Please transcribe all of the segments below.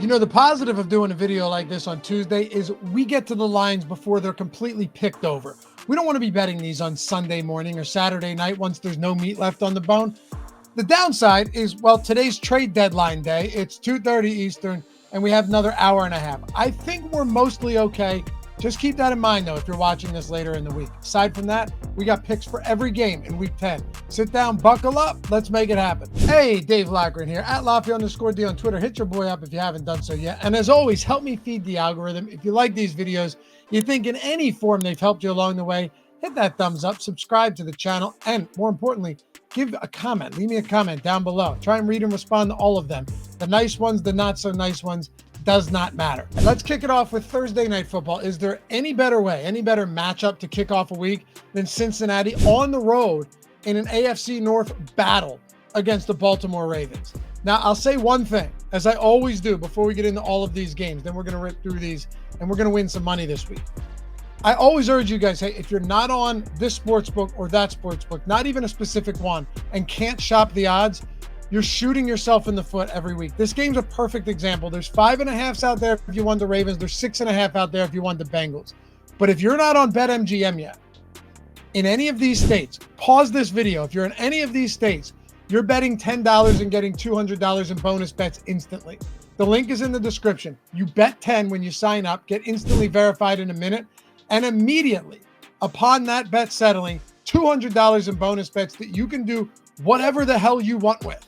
You know, the positive of doing a video like this on Tuesday is we get to the lines before they're completely picked over. We don't want to be betting these on Sunday morning or Saturday night once there's no meat left on the bone. The downside is, well, today's trade deadline day. It's 2:30 Eastern, and we have another hour and a half. I think we're mostly okay. Just keep that in mind, though, if you're watching this later in the week. Aside from that, we got picks for every game in Week 10. Sit down, buckle up. Let's make it happen. Hey, Dave Loughy here, at Loughy_D on Twitter. Hit your boy up if you haven't done so yet. And as always, help me feed the algorithm. If you like these videos, you think in any form they've helped you along the way, hit that thumbs up, subscribe to the channel, and more importantly, give a comment. Leave me a comment down below. Try and read and respond to all of them. The nice ones, the not so nice ones, does not matter. Let's kick it off with Thursday Night Football. Is there any better way, any better matchup to kick off a week than Cincinnati on the road in an AFC North battle against the Baltimore Ravens? Now, I'll say one thing, as I always do before we get into all of these games, then we're going to rip through these and we're going to win some money this week. I always urge you guys, hey, if you're not on this sportsbook or that sportsbook, not even a specific one, and can't shop the odds, you're shooting yourself in the foot every week. This game's a perfect example. There's 5.5s out there if you won the Ravens. There's 6.5 out there if you won the Bengals. But if you're not on BetMGM yet, in any of these states, pause this video. If you're in any of these states, you're betting $10 and getting $200 in bonus bets instantly. The link is in the description. You bet 10 when you sign up, get instantly verified in a minute, and immediately upon that bet settling, $200 in bonus bets that you can do whatever the hell you want with.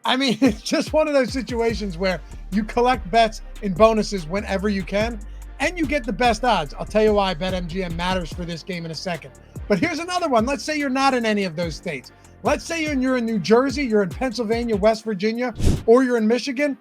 I mean, it's just one of those situations where you collect bets and bonuses whenever you can, and you get the best odds. I'll tell you why BetMGM matters for this game in a second. But here's another one. Let's say you're not in any of those states. Let's say you're in New Jersey, you're in Pennsylvania, West Virginia, or you're in Michigan.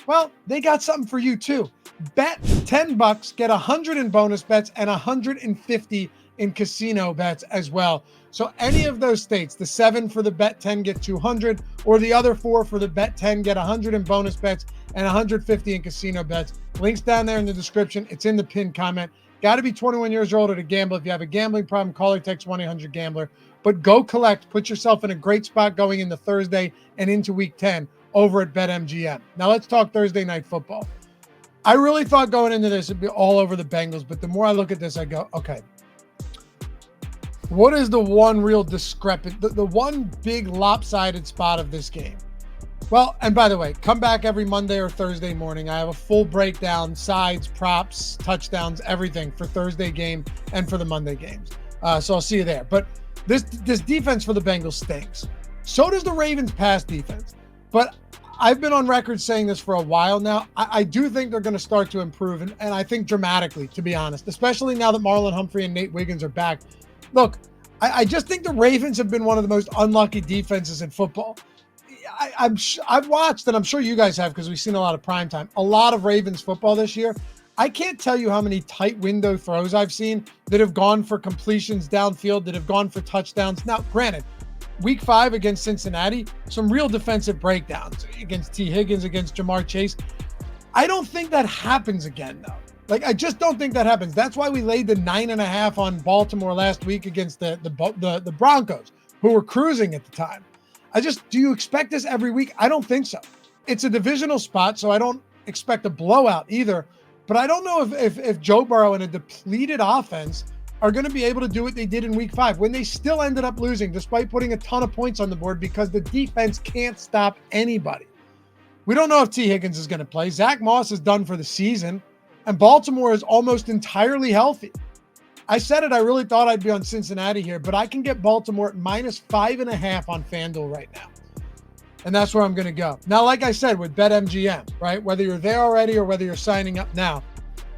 Well, they got something for you too. Bet $10, get 100 in bonus bets and 150 in casino bets as well. So any of those states, the 7 for the bet 10 get 200, or the other 4 for the bet 10 get 100 in bonus bets and 150 in casino bets. Links down there in the description. It's in the pinned comment. Got to be 21 years or older to gamble. If you have a gambling problem, call or text 1-800-GAMBLER. But go collect. Put yourself in a great spot going into Thursday and into Week 10 over at BetMGM. Now let's talk Thursday Night Football. I really thought going into this it'd be all over the Bengals, but the more I look at this, I go, okay, what is the one real discrepant, the one big lopsided spot of this game? Well, and by the way, come back every Monday or Thursday morning. I have a full breakdown, sides, props, touchdowns, everything for Thursday game and for the Monday games. So I'll see you there. But this defense for the Bengals stinks. So does the Ravens pass defense. But I've been on record saying this for a while now. I do think they're going to start to improve, and I think dramatically, to be honest, especially now that Marlon Humphrey and Nate Wiggins are back. Look, I just think the Ravens have been one of the most unlucky defenses in football. I've watched, and I'm sure you guys have because we've seen a lot of primetime, a lot of Ravens football this year. I can't tell you how many tight window throws I've seen that have gone for completions downfield, that have gone for touchdowns. Now, granted, Week 5 against Cincinnati, some real defensive breakdowns against T. Higgins, against Jamar Chase. I don't think that happens again, though. Like, I just don't think that happens. That's why we laid the 9.5 on Baltimore last week against the Broncos, who were cruising at the time. Do you expect this every week? I don't think so. It's a divisional spot, so I don't expect a blowout either. But I don't know if Joe Burrow and a depleted offense are going to be able to do what they did in Week 5 when they still ended up losing despite putting a ton of points on the board because the defense can't stop anybody. We don't know if T. Higgins is going to play. Zach Moss is done for the season, and Baltimore is almost entirely healthy. I said it, I really thought I'd be on Cincinnati here, but I can get Baltimore at -5.5 on FanDuel right now. And that's where I'm going to go. Now, like I said, with BetMGM, right? Whether you're there already or whether you're signing up now,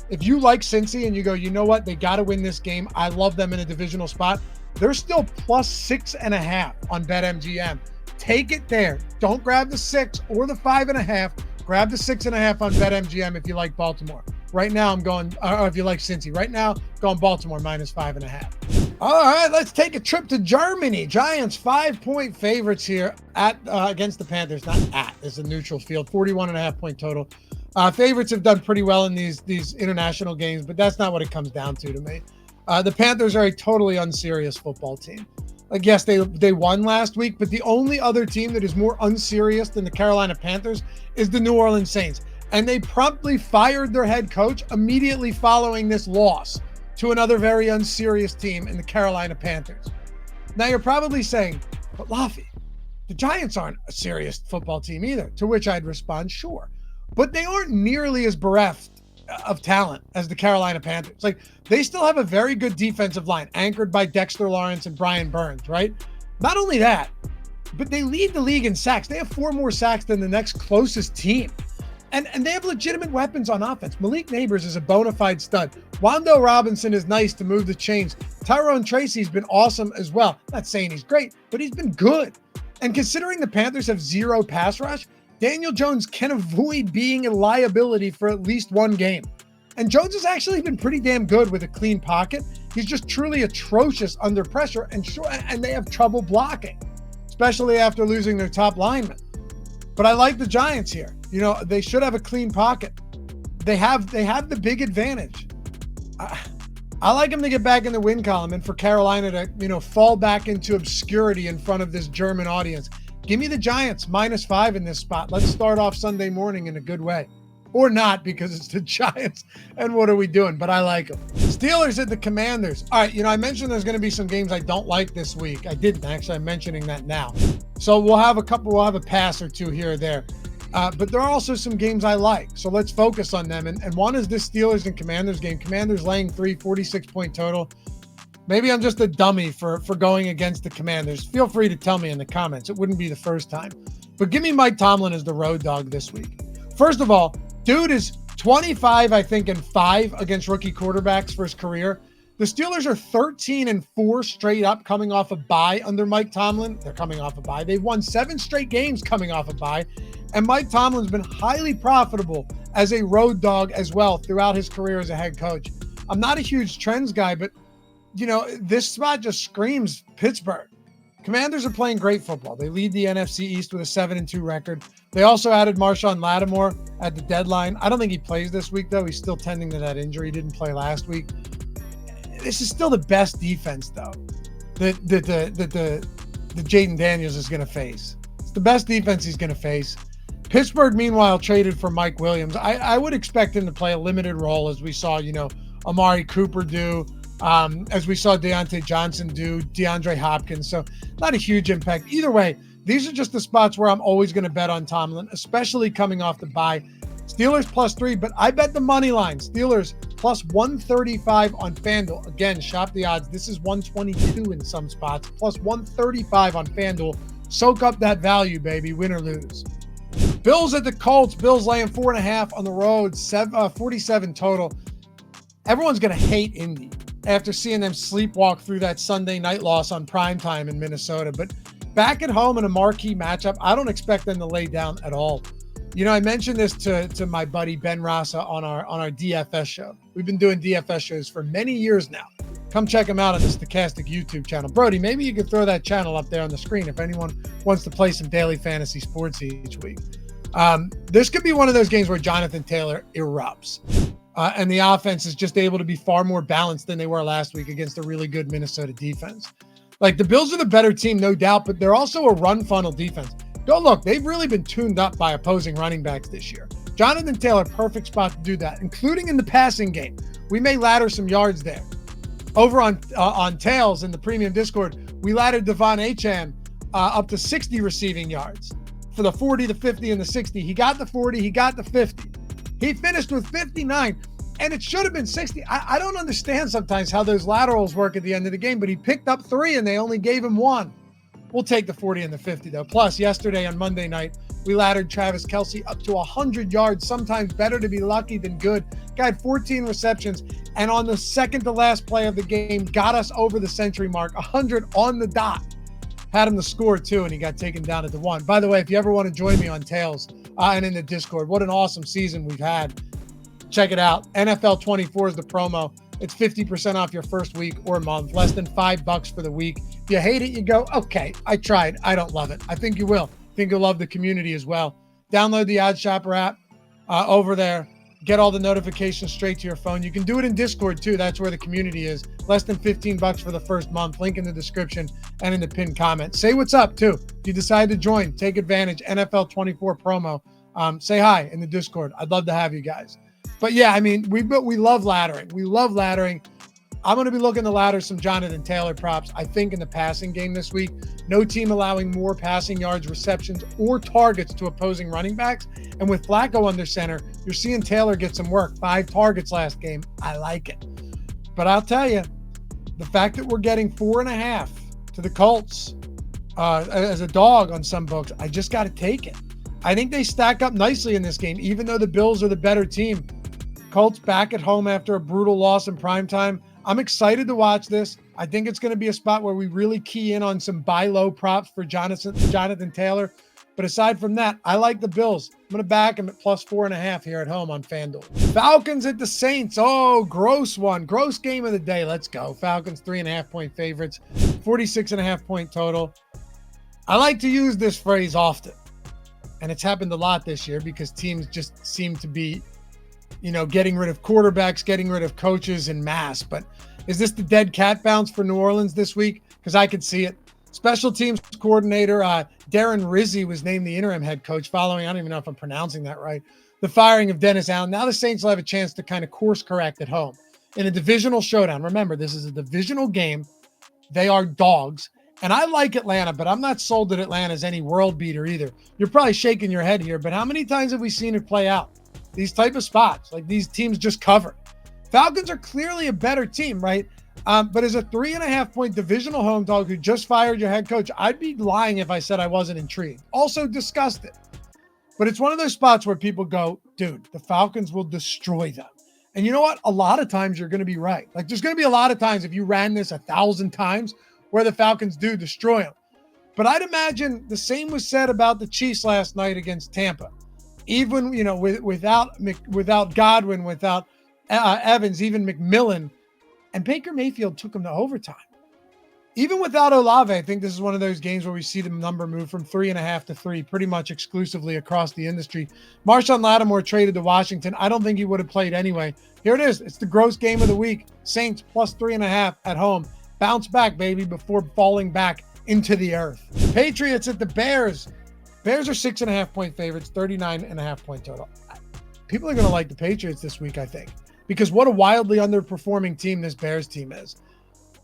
if you like Cincy and you go, you know what, they got to win this game. I love them in a divisional spot. They're still +6.5 on BetMGM. Take it there. Don't grab the 6 or the 5.5. Grab the 6.5 on BetMGM if you like Baltimore. Right now, I'm going, or if you like Cincy. Right now, going Baltimore -5.5. All right, let's take a trip to Germany. Giants 5-point favorites here at against the Panthers. Not at, it's a neutral field. 41.5-point total. Favorites have done pretty well in these international games, but that's not what it comes down to me. The Panthers are a totally unserious football team. Like, yes, they won last week, but the only other team that is more unserious than the Carolina Panthers is the New Orleans Saints. And they promptly fired their head coach immediately following this loss to another very unserious team in the Carolina Panthers. Now you're probably saying, but Loughy, the Giants aren't a serious football team either, to which I'd respond, sure. But they aren't nearly as bereft of talent as the Carolina Panthers. Like, they still have a very good defensive line anchored by Dexter Lawrence and Brian Burns, right? Not only that, but they lead the league in sacks. They have 4 more sacks than the next closest team. And they have legitimate weapons on offense. Malik Neighbors is a bona fide stud. Wando Robinson is nice to move the chains. Tyrone Tracy's been awesome as well. Not saying he's great, but he's been good. And considering the Panthers have 0 pass rush, Daniel Jones can avoid being a liability for at least one game. And Jones has actually been pretty damn good with a clean pocket. He's just truly atrocious under pressure, and they have trouble blocking, especially after losing their top lineman. But I like the Giants here. You know, they should have a clean pocket. They have the big advantage. I like them to get back in the win column and for Carolina to, you know, fall back into obscurity in front of this German audience. Give me the Giants -5 in this spot. Let's start off Sunday morning in a good way. Or not, because it's the Giants. And what are we doing? But I like them. Steelers at the Commanders. All right, you know, I mentioned there's going to be some games I don't like this week. I didn't actually. I'm mentioning that now. So we'll have a pass or two here or there. But there are also some games I like. So let's focus on them. And one is this Steelers and Commanders game. Commanders laying 3, 46-point total. Maybe I'm just a dummy for going against the Commanders. Feel free to tell me in the comments. It wouldn't be the first time. But give me Mike Tomlin as the road dog this week. First of all, dude is 25, I think, and 5 against rookie quarterbacks for his career. The Steelers are 13-4 straight up coming off a bye under Mike Tomlin. They're coming off a bye. They've won 7 straight games coming off a bye. And Mike Tomlin's been highly profitable as a road dog as well throughout his career as a head coach. I'm not a huge trends guy, but, you know, this spot just screams Pittsburgh. Commanders are playing great football. They lead the NFC East with a 7-2 record. They also added Marshawn Lattimore at the deadline. I don't think he plays this week, though. He's still tending to that injury. He didn't play last week. This is still the best defense, though, that Jaden Daniels is going to face. It's the best defense he's going to face. Pittsburgh, meanwhile, traded for Mike Williams. I would expect him to play a limited role, as we saw, you know, Amari Cooper do, as we saw Deontay Johnson do, DeAndre Hopkins. So not a huge impact. Either way, these are just the spots where I'm always going to bet on Tomlin, especially coming off the bye. Steelers +3, but I bet the money line. Steelers +135 on FanDuel. Again, shop the odds. This is 122 in some spots, +135 on FanDuel. Soak up that value, baby, win or lose. Bills at the Colts. Bills laying 4.5 on the road, 47 total. Everyone's going to hate Indy after seeing them sleepwalk through that Sunday night loss on primetime in Minnesota. But back at home in a marquee matchup, I don't expect them to lay down at all. You know, I mentioned this to my buddy Ben Rasa on our DFS show. We've been doing DFS shows for many years now. Come check him out on the Stochastic YouTube channel. Brody, maybe you could throw that channel up there on the screen if anyone wants to play some daily fantasy sports each week. This could be one of those games where Jonathan Taylor erupts. And the offense is just able to be far more balanced than they were last week against a really good Minnesota defense. Like, the Bills are the better team, no doubt, but they're also a run funnel defense. Go look, they've really been tuned up by opposing running backs this year. Jonathan Taylor, perfect spot to do that, including in the passing game. We may ladder some yards there. Over on Tails in the premium Discord, we laddered Devon Achane up to 60 receiving yards for the 40, the 50, and the 60. He got the 40, he got the 50. He finished with 59, and it should have been 60. I don't understand sometimes how those laterals work at the end of the game, but he picked up 3 and they only gave him 1. We'll take the 40 and the 50, though. Plus, yesterday on Monday night, we laddered Travis Kelce up to 100 yards. Sometimes better to be lucky than good. Guy had 14 receptions, and on the second to last play of the game, got us over the century mark, 100 on the dot. Had him to score, too, and he got taken down at the 1. By the way, if you ever want to join me on Tails and in the Discord, what an awesome season we've had. Check it out. NFL 24 is the promo. It's 50% off your first week or month, less than $5 for the week. If you hate it, you go, okay, I tried. I don't love it. I think you will. I think you'll love the community as well. Download the Odd Shopper app over there. Get all the notifications straight to your phone. You can do it in Discord too. That's where the community is. Less than $15 for the first month. Link in the description and in the pinned comment. Say what's up too. If you decide to join, take advantage. NFL 24 promo Say hi in the Discord. I'd love to have you guys. But yeah, I mean, we love laddering. We love laddering. I'm going to be looking to ladder some Jonathan Taylor props. I think in the passing game this week, no team allowing more passing yards, receptions, or targets to opposing running backs. And with Flacco under center, you're seeing Taylor get some work. 5 targets last game. I like it. But I'll tell you, the fact that we're getting 4.5 to the Colts as a dog on some books, I just got to take it. I think they stack up nicely in this game, even though the Bills are the better team. Colts back at home after a brutal loss in primetime. I'm excited to watch this. I think it's going to be a spot where we really key in on some buy low props for Jonathan Taylor. But aside from that, I like the Bills. I'm going to back them at plus 4.5 here at home on FanDuel. Falcons at the Saints. Oh, gross one. Gross game of the day. Let's go. Falcons 3.5-point favorites, 46.5-point total. I like to use this phrase often, and it's happened a lot this year because teams just seem to be, getting rid of quarterbacks, getting rid of coaches en masse. But is this the dead cat bounce for New Orleans this week? Because I could see it. Special teams coordinator Darren Rizzi was named the interim head coach following, I don't even know if I'm pronouncing that right, the firing of Dennis Allen. Now the Saints will have a chance to kind of course correct at home in a divisional showdown. Remember, this is a divisional game. They are dogs. And I like Atlanta, but I'm not sold that Atlanta's any world beater either. You're probably shaking your head here, but how many times have we seen it play out? These type of spots, like these teams just cover. Falcons are clearly a better team, right? But as a 3.5-point divisional home dog who just fired your head coach, I'd be lying if I said I wasn't intrigued. Also disgusted. But it's one of those spots where people go, dude, the Falcons will destroy them. And you know what? A lot of times you're going to be right. Like there's going to be a lot of times if you ran this 1,000 times where the Falcons do destroy them. But I'd imagine the same was said about the Chiefs last night against Tampa. Even, without Godwin, without Evans, even McMillan, and Baker Mayfield took them to overtime. Even without Olave, I think this is one of those games where we see the number move from 3.5 to 3 pretty much exclusively across the industry. Marshawn Lattimore traded to Washington. I don't think he would have played anyway. Here it is. It's the gross game of the week. Saints plus 3.5 at home. Bounce back, baby, before falling back into the earth. Patriots at the Bears. Bears are 6.5-point favorites, 39.5-point total. People are going to like the Patriots this week, I think, because what a wildly underperforming team this Bears team is.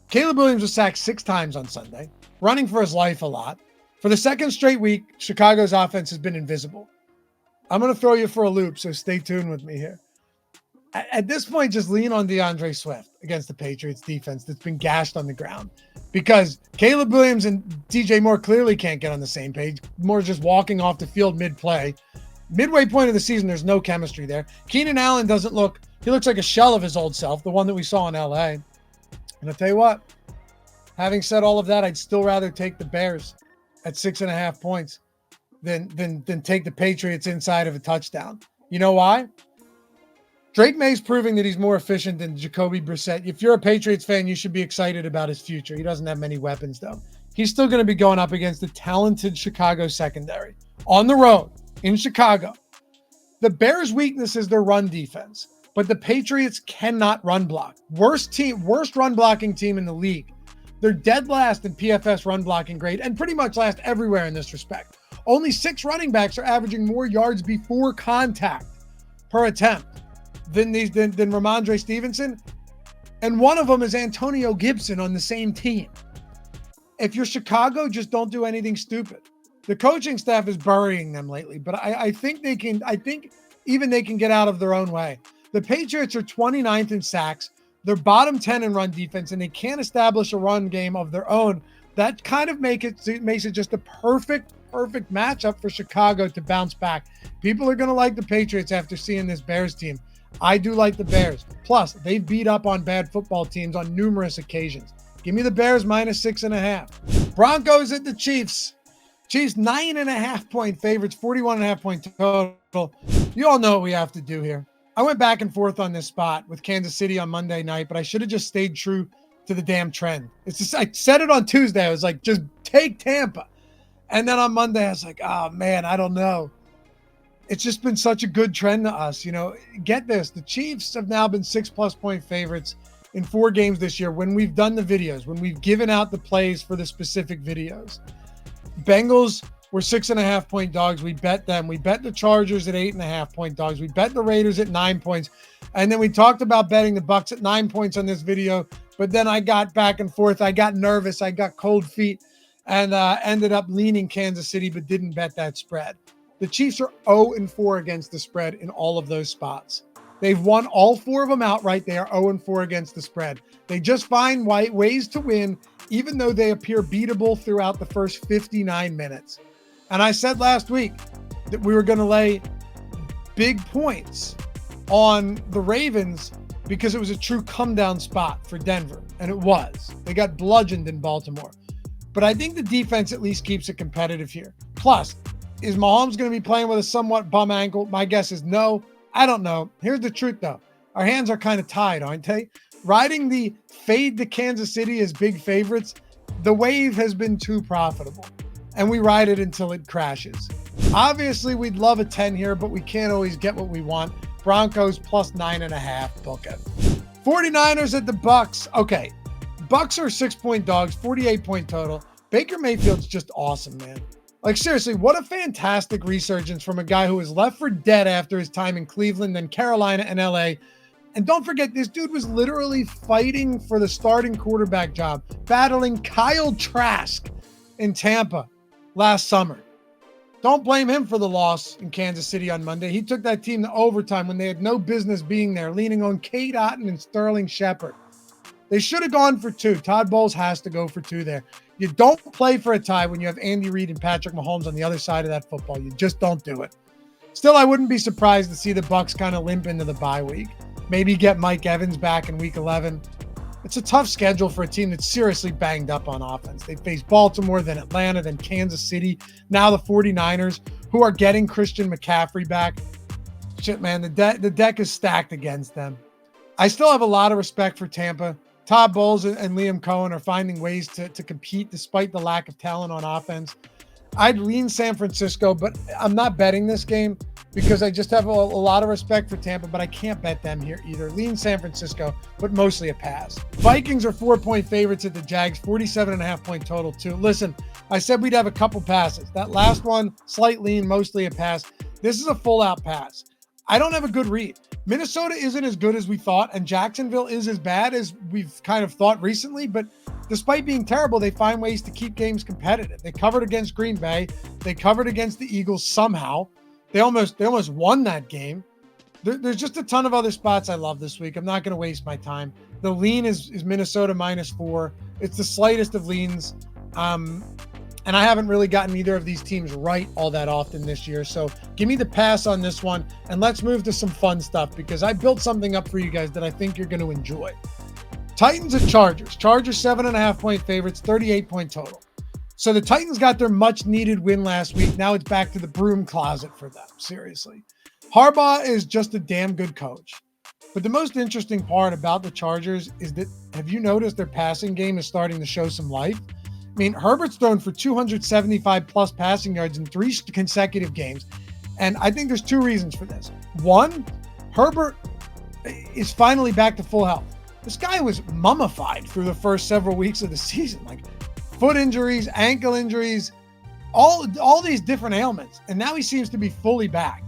Caleb Williams was sacked 6 times on Sunday, running for his life a lot. For the second straight week, Chicago's offense has been invisible. I'm going to throw you for a loop, so stay tuned with me here. At this point, just lean on DeAndre Swift against the Patriots defense that's been gashed on the ground because Caleb Williams and DJ Moore clearly can't get on the same page. Moore's just walking off the field mid-play. Midway point of the season, there's no chemistry there. Keenan Allen he looks like a shell of his old self, the one that we saw in LA. And I'll tell you what, having said all of that, I'd still rather take the Bears at 6.5 points than take the Patriots inside of a touchdown. You know why? Drake May's proving that he's more efficient than Jacoby Brissett. If you're a Patriots fan, you should be excited about his future. He doesn't have many weapons, though. He's still going to be going up against the talented Chicago secondary on the road in Chicago. The Bears' weakness is their run defense, but the Patriots cannot run block. Worst run blocking team in the league. They're dead last in PFS run blocking grade and pretty much last everywhere in this respect. Only 6 running backs are averaging more yards before contact per attempt than Ramondre Stevenson, and one of them is Antonio Gibson on the same team. If you're Chicago, just don't do anything stupid. The coaching staff is burying them lately, but I think they can get out of their own way. The Patriots are 29th in sacks. They're bottom 10 in run defense, and they can't establish a run game of their own. That kind of makes it just a perfect matchup for Chicago to bounce back. People are going to like the Patriots after seeing this Bears team. I do like the Bears. Plus, they've beat up on bad football teams on numerous occasions. Give me the Bears minus 6.5. Broncos at the Chiefs. Chiefs 9.5-point favorites, 41.5-point total. You all know what we have to do here. I went back and forth on this spot with Kansas City on Monday night, but I should have just stayed true to the damn trend. I said it on Tuesday. I was like, just take Tampa. And then on Monday, I was like, oh man, I don't know. It's just been such a good trend to us. Get this. The Chiefs have now been 6+ point favorites in 4 games this year when we've done the videos, when we've given out the plays for the specific videos. Bengals were 6.5-point dogs. We bet them. We bet the Chargers at 8.5-point dogs. We bet the Raiders at 9 points. And then we talked about betting the Bucs at 9 points on this video. But then I got back and forth. I got nervous. I got cold feet and ended up leaning Kansas City, but didn't bet that spread. The Chiefs are 0-4 against the spread in all of those spots. They've won all 4 of them outright. They are 0-4 against the spread. They just find ways to win, even though they appear beatable throughout the first 59 minutes. And I said last week that we were going to lay big points on the Ravens because it was a true come-down spot for Denver. And it was. They got bludgeoned in Baltimore. But I think the defense at least keeps it competitive here. Plus, is Mahomes going to be playing with a somewhat bum ankle? My guess is no. I don't know. Here's the truth, though. Our hands are kind of tied, aren't they? Riding the fade to Kansas City as big favorites, the wave has been too profitable. And we ride it until it crashes. Obviously, we'd love a 10 here, but we can't always get what we want. Broncos plus 9.5, book it. 49ers at the Bucs. Okay, Bucs are 6-point dogs, 48-point total. Baker Mayfield's just awesome, man. Like, seriously, what a fantastic resurgence from a guy who was left for dead after his time in Cleveland, then Carolina and LA. And don't forget, this dude was literally fighting for the starting quarterback job, battling Kyle Trask in Tampa last summer. Don't blame him for the loss in Kansas City on Monday. He took that team to overtime when they had no business being there, leaning on Kate Otten and Sterling Shepard. They should have gone for 2. Todd Bowles has to go for 2 there. You don't play for a tie when you have Andy Reid and Patrick Mahomes on the other side of that football. You just don't do it. Still, I wouldn't be surprised to see the Bucs kind of limp into the bye week. Maybe get Mike Evans back in week 11. It's a tough schedule for a team that's seriously banged up on offense. They face Baltimore, then Atlanta, then Kansas City, now the 49ers, who are getting Christian McCaffrey back. Shit, man, the deck is stacked against them. I still have a lot of respect for Tampa. Todd Bowles and Liam Cohen are finding ways to compete despite the lack of talent on offense. I'd lean San Francisco, but I'm not betting this game because I just have a lot of respect for Tampa, but I can't bet them here either. Lean San Francisco, but mostly a pass. Vikings are 4-point favorites at the Jags, 47.5-point total too. Listen, I said we'd have a couple passes. That last one, slight lean, mostly a pass. This is a full-out pass. I don't have a good read. Minnesota isn't as good as we thought, and Jacksonville is as bad as we've kind of thought recently, but despite being terrible, they find ways to keep games competitive. They covered against Green Bay. They covered against the Eagles somehow. They almost won that game. There's just a ton of other spots I love this week. I'm not going to waste my time. The lean is Minnesota -4. It's the slightest of leans. And I haven't really gotten either of these teams right all that often this year. So give me the pass on this one, and let's move to some fun stuff because I built something up for you guys that I think you're going to enjoy. Titans at Chargers. Chargers 7.5-point favorites, 38-point total. So the Titans got their much-needed win last week. Now it's back to the broom closet for them, seriously. Harbaugh is just a damn good coach. But the most interesting part about the Chargers is that, have you noticed their passing game is starting to show some life? I mean, Herbert's thrown for 275-plus passing yards in 3 consecutive games. And I think there's 2 reasons for this. One, Herbert is finally back to full health. This guy was mummified through the first several weeks of the season, like foot injuries, ankle injuries, all these different ailments. And now he seems to be fully back.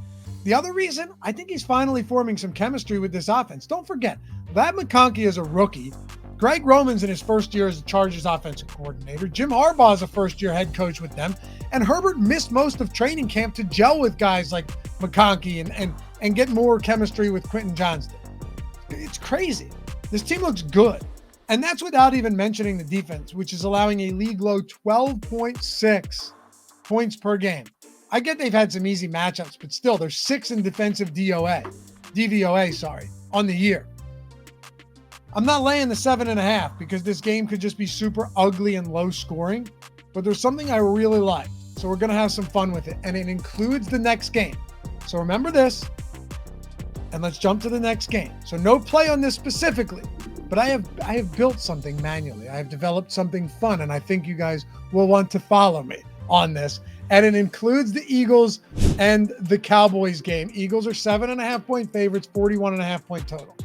The other reason, I think he's finally forming some chemistry with this offense. Don't forget, Vlad McConkey is a rookie. Greg Roman's in his first year as the Chargers offensive coordinator. Jim Harbaugh is a first-year head coach with them. And Herbert missed most of training camp to gel with guys like McConkey and get more chemistry with Quentin Johnston. It's crazy. This team looks good. And that's without even mentioning the defense, which is allowing a league-low 12.6 points per game. I get they've had some easy matchups, but still, they're 6th in defensive DVOA, on the year. I'm not laying the 7.5 because this game could just be super ugly and low scoring, but there's something I really like. So we're going to have some fun with it, and it includes the next game. So remember this, and let's jump to the next game. So no play on this specifically, but I have built something manually. I have developed something fun, and I think you guys will want to follow me on this. And it includes the Eagles and the Cowboys game. Eagles are 7.5-point favorites, 41.5-point total.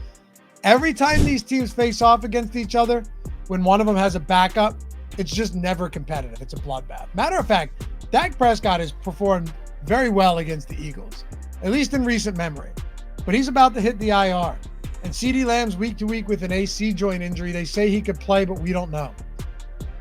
Every time these teams face off against each other, when one of them has a backup, It's just never competitive. It's a bloodbath. Matter of fact, Dak Prescott has performed very well against the Eagles, at least in recent memory. But he's about to hit the IR. And CeeDee Lamb's week to week with an AC joint injury. They say he could play, but we don't know.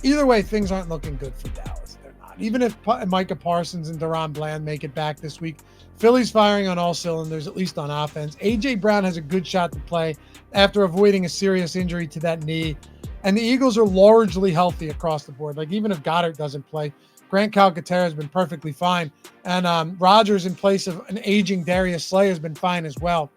Either way, things aren't looking good for Dallas. They're not. Even if Micah Parsons and Deron Bland make it back this week, Philly's firing on all cylinders, at least on offense. A.J. Brown has a good shot to play after avoiding a serious injury to that knee. And the Eagles are largely healthy across the board. Like, even if Goddard doesn't play, Grant Calcaterra has been perfectly fine. And Rodgers, in place of an aging Darius Slay, has been fine as well.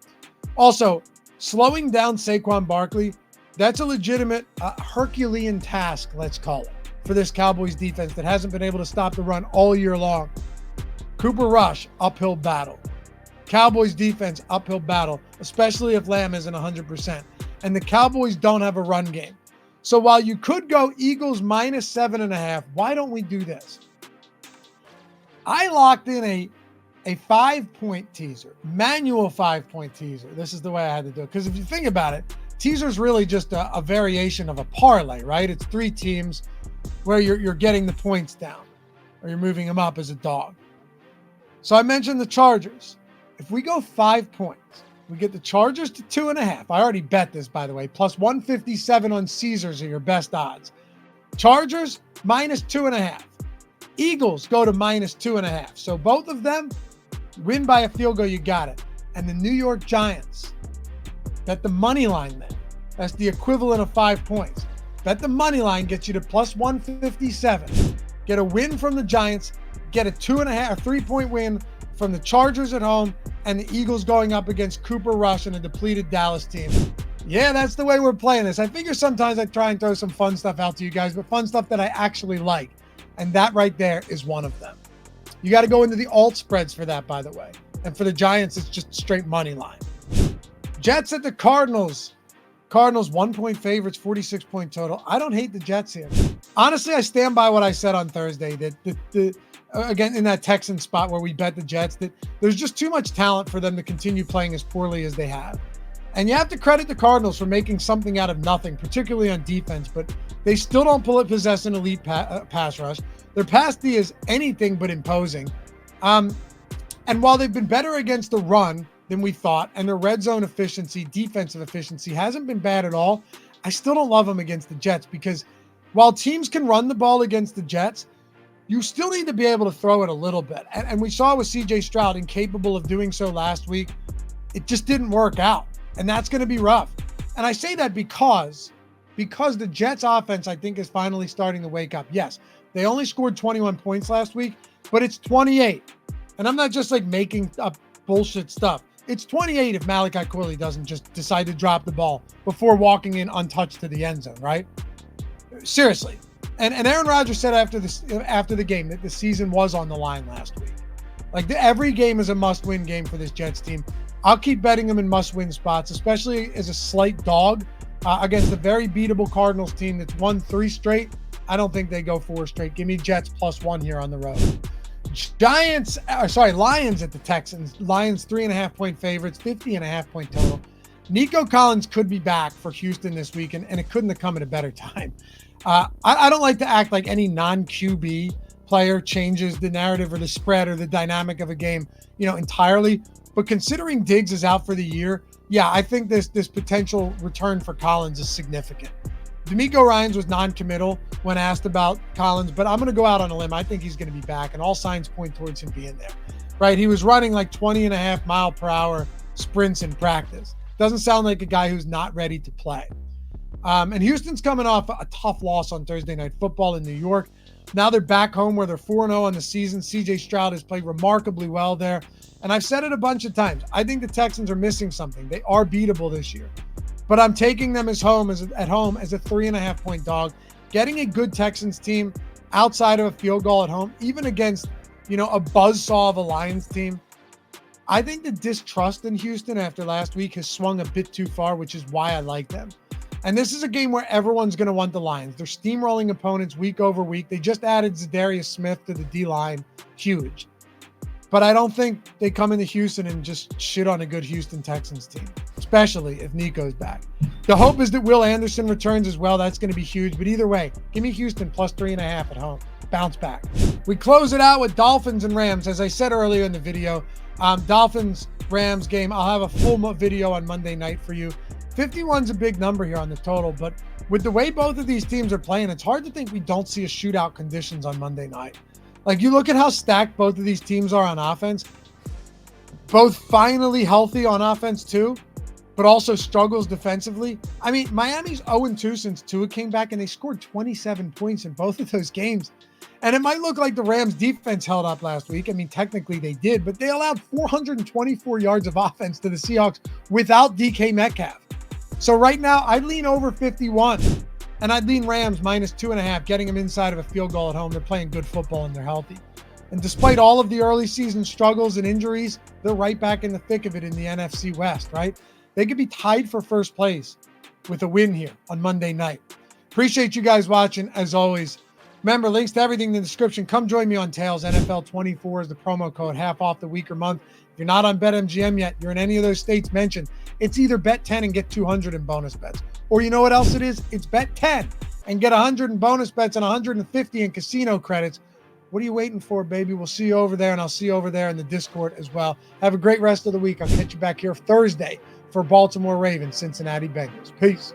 Also, slowing down Saquon Barkley, that's a legitimate Herculean task, let's call it, for this Cowboys defense that hasn't been able to stop the run all year long. Cooper Rush, uphill battle. Cowboys defense, uphill battle, especially if Lamb isn't 100%. And the Cowboys don't have a run game. So while you could go Eagles minus 7.5, why don't we do this? I locked in a 5-point teaser, manual 5-point teaser. This is the way I had to do it. Because if you think about it, teaser's really just a variation of a parlay, right? It's 3 teams where you're getting the points down or you're moving them up as a dog. So I mentioned the Chargers. If we go 5 points, we get the Chargers to 2.5. I already bet this, by the way. Plus 157 on Caesars are your best odds. Chargers, minus 2.5. Eagles go to minus 2.5. So both of them win by a field goal, you got it. And the New York Giants, bet the money line there. That's the equivalent of 5 points. Bet the money line gets you to plus 157. Get a win from the Giants, get a 3-point win from the Chargers at home, and the Eagles going up against Cooper Rush and a depleted Dallas team. Yeah, that's the way we're playing this. I figure sometimes I try and throw some fun stuff out to you guys, but fun stuff that I actually like. And that right there is one of them. You got to go into the alt spreads for that, by the way. And for the Giants, it's just straight money line. Jets at the Cardinals. Cardinals 1-point favorites, 46-point total. I don't hate the Jets here. Honestly, I stand by what I said on Thursday, that again, in that Texans spot where we bet the Jets, that there's just too much talent for them to continue playing as poorly as they have. And you have to credit the Cardinals for making something out of nothing, particularly on defense, but they still don't possess an elite pass rush. Their pass D is anything but imposing. And while they've been better against the run than we thought, and their red zone efficiency, defensive efficiency hasn't been bad at all, I still don't love them against the Jets, because while teams can run the ball against the Jets, you still need to be able to throw it a little bit. And we saw with C.J. Stroud, incapable of doing so last week. It just didn't work out. And that's going to be rough. And I say that because the Jets offense, I think, is finally starting to wake up. Yes, they only scored 21 points last week, but it's 28. And I'm not just like making up bullshit stuff. It's 28 if Malachi Corley doesn't just decide to drop the ball before walking in untouched to the end zone, right? Seriously. And Aaron Rodgers said after the game that the season was on the line last week. Like, every game is a must-win game for this Jets team. I'll keep betting them in must-win spots, especially as a slight dog against a very beatable Cardinals team that's won 3 straight. I don't think they go 4 straight. Give me Jets +1 here on the road. Lions at the Texans. Lions 3.5-point favorites, 50.5-point total. Nico Collins could be back for Houston this week, and it couldn't have come at a better time. I don't like to act like any non-QB player changes the narrative or the spread or the dynamic of a game, entirely. But considering Diggs is out for the year, yeah, I think this potential return for Collins is significant. D'Amico Ryans was non-committal when asked about Collins, but I'm going to go out on a limb. I think he's going to be back, and all signs point towards him being there. Right? He was running like 20.5 mile per hour sprints in practice. Doesn't sound like a guy who's not ready to play. And Houston's coming off a tough loss on Thursday Night Football in New York. Now they're back home where they're 4-0 on the season. C.J. Stroud has played remarkably well there. And I've said it a bunch of times. I think the Texans are missing something. They are beatable this year. But I'm taking them at home as a 3.5-point dog. Getting a good Texans team outside of a field goal at home, even against, a buzzsaw of a Lions team. I think the distrust in Houston after last week has swung a bit too far, which is why I like them. And this is a game where everyone's going to want the Lions. They're steamrolling opponents week over week. They just added Zadarius Smith to the D-line. Huge. But I don't think they come into Houston and just shit on a good Houston Texans team. It's especially if Nico's back. The hope is that Will Anderson returns as well. That's going to be huge. But either way, give me Houston plus 3.5 at home. Bounce back. We close it out with Dolphins and Rams. As I said earlier in the video, Dolphins-Rams game, I'll have a full video on Monday night for you. 51's a big number here on the total, but with the way both of these teams are playing, it's hard to think we don't see a shootout conditions on Monday night. Like, you look at how stacked both of these teams are on offense, both finally healthy on offense too, but also struggles defensively. I mean, Miami's 0-2 since Tua came back, and they scored 27 points in both of those games. And it might look like the Rams defense held up last week. I mean, technically they did, but they allowed 424 yards of offense to the Seahawks without DK Metcalf. So right now, I'd lean over 51, and I'd lean Rams minus 2.5, getting them inside of a field goal at home. They're playing good football and they're healthy. And despite all of the early season struggles and injuries, they're right back in the thick of it in the NFC West, right? They could be tied for first place with a win here on Monday night. Appreciate you guys watching, as always. Remember, links to everything in the description. Come join me on Tails. NFL24 is the promo code, half off the week or month. If you're not on BetMGM yet, you're in any of those states mentioned, it's either bet 10 and get 200 in bonus bets. Or you know what else it is? It's bet 10 and get 100 in bonus bets and 150 in casino credits. What are you waiting for, baby? We'll see you over there, and I'll see you over there in the Discord as well. Have a great rest of the week. I'll catch you back here Thursday for Baltimore Ravens, Cincinnati Bengals. Peace.